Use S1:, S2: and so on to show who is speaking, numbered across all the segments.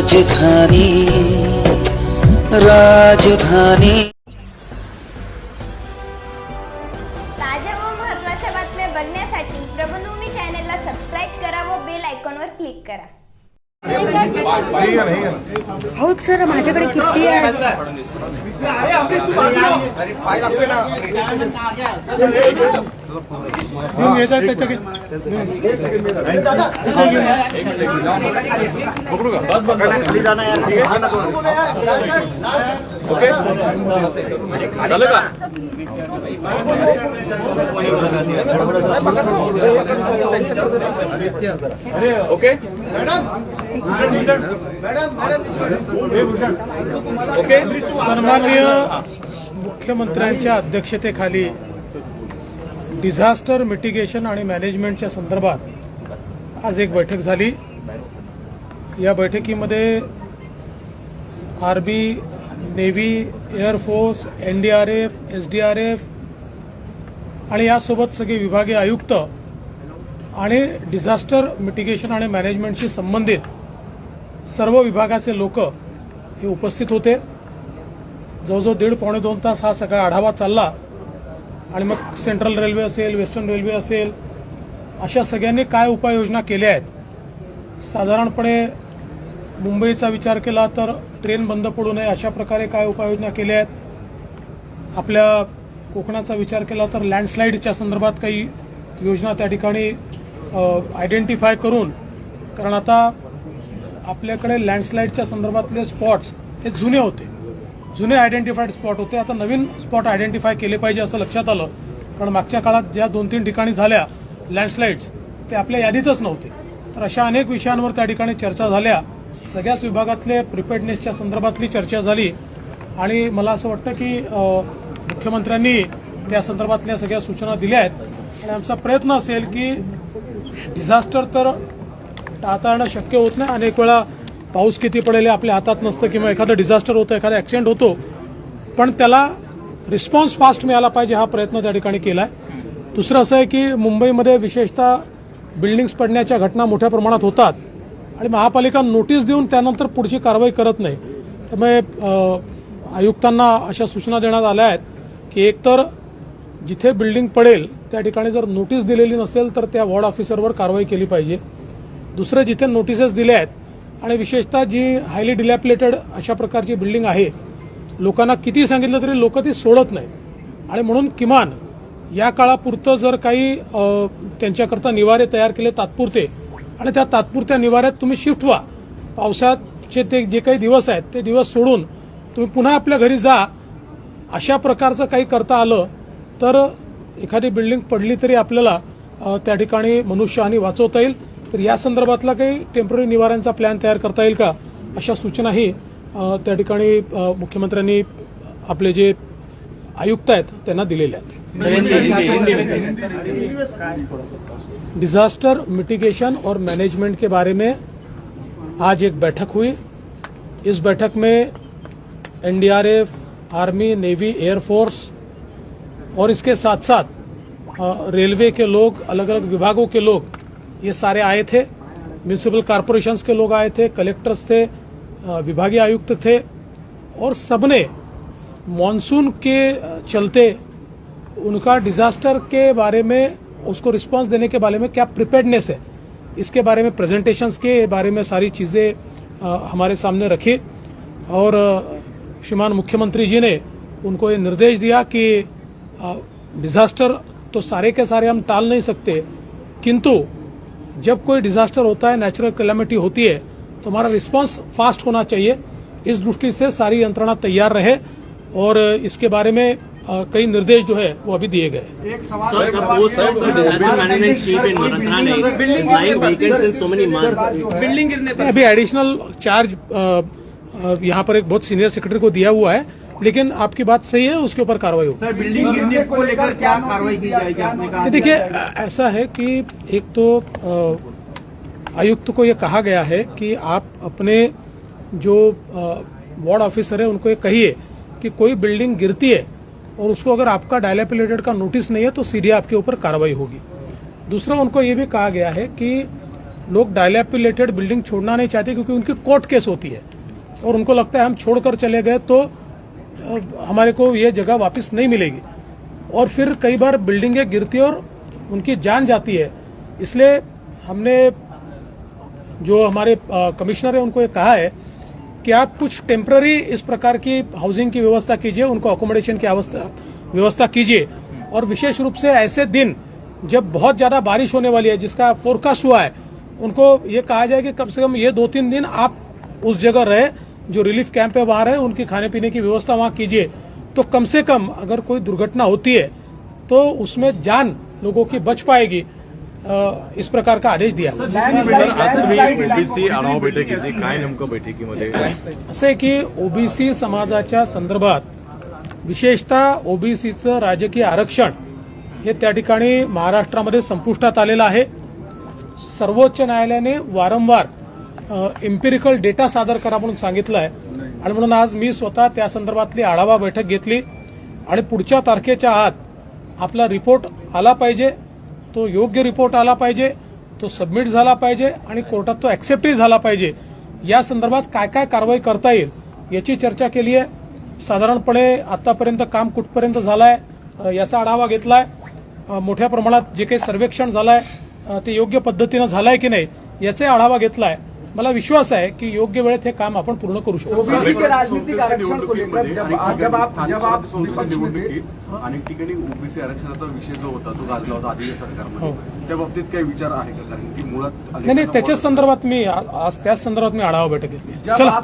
S1: राजधानी राजधानी
S2: ताज्या व महत्त्वाच्या बातम्या बघण्यासाठी प्रबलभूमी चॅनलला सबस्क्राईब करा व बेल आयकॉनवर क्लिक करा।
S3: हो सर, माझ्याकडे किती आहे?
S4: ओके ओके
S5: सन्माननीय मुख्यमंत्र्यांच्या अध्यक्षतेखाली डिझास्टर मिटिगेशन आणि मॅनेजमेंटच्या संदर्भात आज एक बैठक झाली। या बैठकीमध्ये army, navy, air force, NDRF, SDRF आणि यासोबत सगळे विभागीय आयुक्त आणि डिझास्टर मिटिगेशन आणि मॅनेजमेंटशी संबंधित सर्व विभागाचे लोक हे उपस्थित होते। जवळजवळ 1.5-2 तास हा सगळा आढावा चालला आणि मग सेंट्रल रेल्वे असेल, वेस्टर्न रेल्वे असेल, अशा सगळ्यांनी काय उपाययोजना केल्या आहेत। साधारणपणे मुंबईचा विचार केला तर ट्रेन बंद पडू नये अशा प्रकारे काय उपाययोजना केल्या आहेत। आपल्या कोकणाचा विचार केला तर लँडस्लाईडच्या संदर्भात काही योजना त्या ठिकाणी आयडेंटिफाय करून, कारण आता आपल्याकडे लँडस्लाईडच्या संदर्भातले स्पॉट्स हे जुने होते, जुने आयडेंटिफाईड स्पॉट होते। आता नवीन स्पॉट आयडेंटिफाय केले पाहिजे असं लक्षात आलं, कारण मागच्या काळात ज्या 2-3 ठिकाणी झाल्या लँडस्लाईड्स ते आपल्या यादीतच नव्हते। तर अशा अनेक विषयांवर त्या ठिकाणी चर्चा झाल्या। सगळ्याच विभागातले प्रिपेअर्डनेसच्या संदर्भातली चर्चा झाली आणि मला असं वाटतं की मुख्यमंत्र्यांनी त्या संदर्भातल्या सगळ्या सूचना दिल्या आहेत। आणि आमचा प्रयत्न असेल की डिझास्टर तर टाळता येणं शक्य होत नाही, अनेक वेळा पाऊस किती पडेल आपल्या हातात नसतं किंवा एखादं डिझास्टर होतं, एखादा ऍक्सिडेंट होतो, पण त्याला रिस्पॉन्स फास्ट मिळाला पाहिजे हा प्रयत्न त्या ठिकाणी केला आहे। दुसरं असं आहे की मुंबईमध्ये विशेषतः बिल्डिंग्स पडण्याच्या घटना मोठ्या प्रमाणात होतात आणि महापालिका नोटीस देऊन त्यानंतर पुढची कारवाई करत नाही। त्यामुळे आयुक्तांना अशा सूचना देण्यात आल्या आहेत की एकतर जिथे बिल्डिंग पडेल त्या ठिकाणी जर नोटीस दिलेली नसेल तर त्या वॉर्ड ऑफिसरवर कारवाई केली पाहिजे। दुसरं, जिथे नोटिसेस दिल्या आहेत आणि विशेषतः जी हायली डिलॅपिलेटेड अशा प्रकारची बिल्डिंग आहे, लोकांना किती सांगितलं तरी लोक ती सोडत नाहीत आणि म्हणून किमान या काळापुरतं जर काही त्यांच्याकरता निवारे तयार केले तात्पुरते आणि त्या तात्पुरत्या निवाऱ्यात तुम्ही शिफ्ट व्हा। पावसाचे ते जे काही दिवस आहेत ते दिवस सोडून तुम्ही पुन्हा आपल्या घरी जा। अशा प्रकारचं काही करता आलं तर एखादी बिल्डिंग पडली तरी आपल्याला त्या ठिकाणी मनुष्यहानी वाचवता येईल। तर या संदर्भातला काही टेम्पररी निवाऱ्यांचा प्लॅन तयार करता येईल का, अशा सूचनाही त्या ठिकाणी मुख्यमंत्र्यांनी आपले जे आयुक्त आहेत त्यांना दिलेल्या आहेत। डिजास्टर मिटिगेशन और मैनेजमेंट के बारे में आज एक बैठक हुई। इस बैठक में एनडीआरएफ, आर्मी, नेवी, एयरफोर्स और इसके साथ साथ रेलवे के लोग, अलग अलग विभागों के लोग ये सारे आए थे। म्यूनिसिपल कॉरपोरेशंस के लोग आए थे, कलेक्टर्स थे, विभागीय आयुक्त थे और सबने मॉनसून के चलते उनका डिजास्टर के बारे में, उसको रिस्पांस देने के बारे में क्या प्रिपेयर्डनेस है, इसके बारे में प्रेजेंटेशंस के बारे में सारी चीज़ें हमारे सामने रखी। और श्रीमान मुख्यमंत्री जी ने उनको ये निर्देश दिया कि डिजास्टर तो सारे के सारे हम टाल नहीं सकते, किंतु जब कोई डिजास्टर होता है, नेचुरल कैलामिटी होती है, तो हमारा रिस्पांस फास्ट होना चाहिए। इस दृष्टि से सारी यंत्रणा तैयार रहे और इसके बारे में कई निर्देश जो है वो अभी दिए गए। अभी एडिशनल चार्ज यहाँ पर एक बहुत सीनियर सेक्रेटरी को दिया हुआ है, लेकिन आपकी बात सही है, उसके ऊपर कार्रवाई होगी।
S6: सर, बिल्डिंग गिरने को लेकर क्या कार्रवाई की जाएगी, आपने कहा?
S5: देखिए, ऐसा है कि एक तो आयुक्त को ये कहा गया है कि आप अपने जो वार्ड ऑफिसर है उनको ये कहिए कि कोई बिल्डिंग गिरती है और उसको अगर आपका डायलैपिलेटेड का नोटिस नहीं है तो सीधे आपके ऊपर कार्रवाई होगी। दूसरा, उनको ये भी कहा गया है कि लोग डायलैपिलेटेड बिल्डिंग छोड़ना नहीं चाहते क्योंकि उनकी कोर्ट केस होती है और उनको लगता है हम छोड़कर चले गए तो हमारे को ये जगह वापस नहीं मिलेगी और फिर कई बार बिल्डिंगें गिरती है और उनकी जान जाती है। इसलिए हमने जो हमारे कमिश्नर है उनको ये कहा है कि आप कुछ टेम्पररी इस प्रकार की हाउसिंग की व्यवस्था कीजिए, उनको अकोमोडेशन की व्यवस्था कीजिए और विशेष रूप से ऐसे दिन जब बहुत ज्यादा बारिश होने वाली है जिसका फोरकास्ट हुआ है उनको ये कहा जाए कि कम से कम ये 2-3 दिन आप उस जगह रहे जो रिलीफ कैंप है वहां रहे, उनकी खाने पीने की व्यवस्था वहां कीजिए तो कम से कम अगर कोई दुर्घटना होती है तो उसमें जान लोगों की बच पाएगी। इस प्रकार का आदेश दिया।
S7: आज तुम्ही ओबीसी आढावा बैठक घेतली, काय नेमकं बैठकीमध्ये?
S5: असे की ओबीसी समाजाच्या संदर्भात विशेषतः ओबीसीचं राजकीय आरक्षण हे त्या ठिकाणी महाराष्ट्रामध्ये संपुष्टात आलेलं आहे। सर्वोच्च न्यायालयाने वारंवार एम्पिरिकल डेटा सादर करा म्हणून सांगितलं आहे आणि म्हणून आज मी स्वतः त्या संदर्भातली आढावा बैठक घेतली आणि पुढच्या तारखेच्या आत आपला रिपोर्ट आला पाहिजे, तो योग्य रिपोर्ट आला पाहिजे, तो सबमिट झाला पाहिजे आणि कोर्टात तो ऍक्सेप्टही झाला पाहिजे। या संदर्भात काय काय कारवाई करता येईल याची चर्चा केली आहे। साधारणपणे आतापर्यंत काम कुठपर्यंत झालंय याचा आढावा घेतलाय। मोठ्या प्रमाणात जे काही सर्वेक्षण झालंय ते योग्य पद्धतीनं झालंय की नाही याचे आढावा घेतलाय। मला विश्वास आहे की योग्य वेळेत हे काम आपण पूर्ण करू शकतो।
S6: ओबीसी के राजनीतिक आरक्षण को लेकर जब आप
S7: निवडणुकीत अनेक ठिकाणी ओबीसी आरक्षणाचा विषय जो होता तो गाजला होता आधीच्या सरकारमध्ये, त्या बाबतीत काही विचार आहे का? कारण की मुळात
S5: नाही त्याच्याच संदर्भात मी आज त्याच संदर्भात मी आढावा बैठक घेतली। चला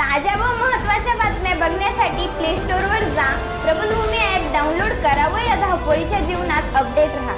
S2: ताज्या व महत्त्वाच्या बातम्या बघण्यासाठी प्ले स्टोअरवर जा, प्रबलभूमी ॲप डाउनलोड करा व या धावपळीच्या जीवनात अपडेट रहा।